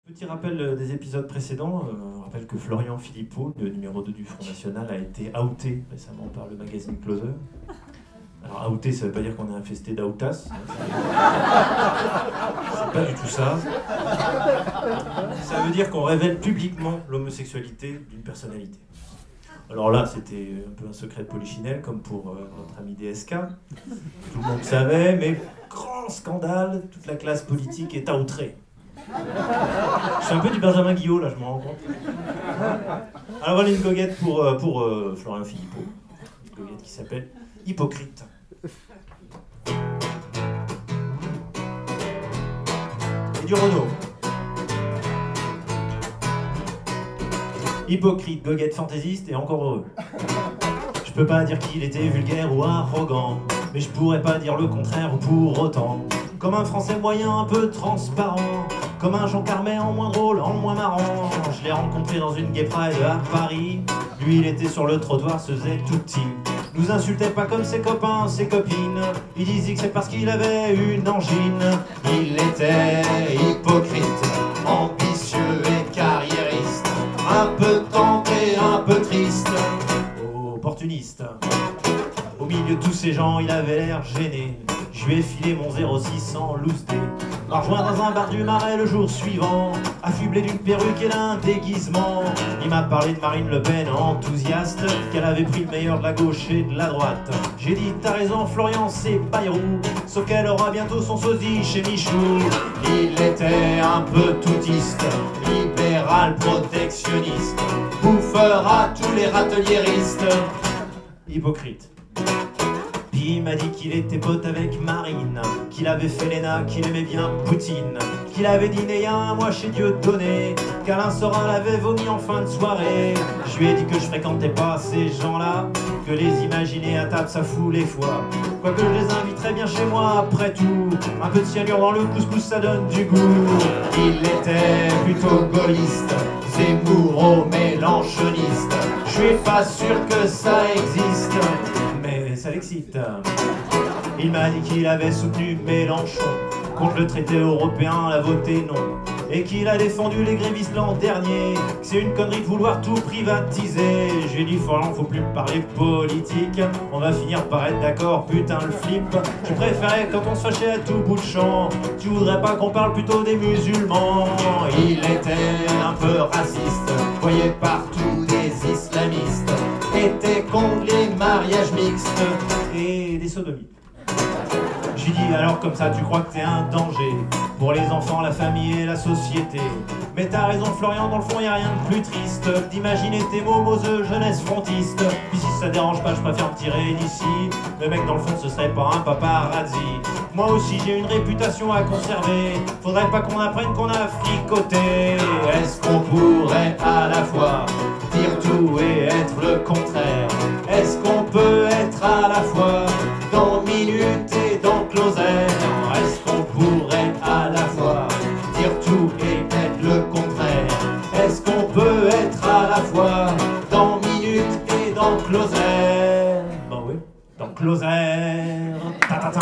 Petit rappel des épisodes précédents, on rappelle que Florian Philippot, le numéro 2 du Front National, a été outé récemment par le magazine Closer. Alors outé, ça veut pas dire qu'on est infesté d'outas, hein, c'est pas du tout ça. Ça veut dire qu'on révèle publiquement l'homosexualité d'une personnalité. Alors là, c'était un peu un secret de polichinelle, comme pour notre ami DSK. Tout le monde savait, mais grand scandale, toute la classe politique est outrée. Je suis un peu du Benjamin Guillot, là, je m'en rends compte. Alors voilà une goguette pour Florian Philippot. Une goguette qui s'appelle Hypocrite. Et du Renault. Hypocrite, goguette fantaisiste et encore heureux. Je peux pas dire qu'il était vulgaire ou arrogant, mais je pourrais pas dire le contraire pour autant. Comme un français moyen un peu transparent, comme un Jean Carmet en moins drôle, en moins marrant. Je l'ai rencontré dans une gay pride à Paris. Lui il était sur le trottoir, se faisait tout petit. Nous insultait pas comme ses copains, ses copines. Il disait que c'est parce qu'il avait une angine. Il était hypocrite, ambitieux et carriériste, un peu tenté, un peu triste, opportuniste. Au milieu de tous ces gens, il avait l'air gêné. Je lui ai filé mon 06 en loose day. M'a rejoint dans un bar du Marais le jour suivant, affublé d'une perruque et d'un déguisement. Il m'a parlé de Marine Le Pen, enthousiaste, qu'elle avait pris le meilleur de la gauche et de la droite. J'ai dit t'as raison Florian, c'est Bayrou, sauf qu'elle aura bientôt son sosie chez Michou. Il était un peu toutiste, libéral protectionniste, bouffeur à tous les ratelieristes. Hypocrite. Il m'a dit qu'il était pote avec Marine, qu'il avait fait l'ENA, qu'il aimait bien Poutine, qu'il avait dîné il y a un mois chez Dieudonné, qu'Alain Sorin l'avait vomi en fin de soirée. Je lui ai dit que je fréquentais pas ces gens-là, que les imaginer à table ça fout les foies. Quoique je les inviterais bien chez moi après tout, un peu de cyanure dans le couscous ça donne du goût. Il était plutôt gaulliste, Zemmouro-mélanchoniste. Je suis pas sûr que ça existe, mais ça l'excite. Il m'a dit qu'il avait soutenu Mélenchon contre le traité européen, l'a voté non, et qu'il a défendu les grévistes l'an dernier, que c'est une connerie de vouloir tout privatiser. J'ai dit Florian, faut plus parler politique, on va finir par être d'accord, putain le flip. Tu préférais quand on se fâchait à tout bout de champ, tu voudrais pas qu'on parle plutôt des musulmans. Il était un peu raciste, voyait partout des islamistes, était contre les mariages mixtes et des sodomies. J'ai dit alors comme ça tu crois que t'es un danger pour les enfants, la famille et la société. Mais t'as raison Florian, dans le fond y a rien de plus triste d'imaginer tes momoseux jeunesse frontiste. Puis si ça dérange pas je préfère me tirer d'ici, le mec dans le fond ce serait pas un paparazzi. Moi aussi j'ai une réputation à conserver, faudrait pas qu'on apprenne qu'on a fricoté. Est-ce qu'on pourrait à la fois dire tout et être le contraire? Est-ce qu'on peut être à la fois dans Minute et dans Closer? Est-ce qu'on pourrait à la fois dire tout et être le contraire? Est-ce qu'on peut être à la fois dans Minute et dans Closer? Ben oui, dans Closer. Ta ta ta.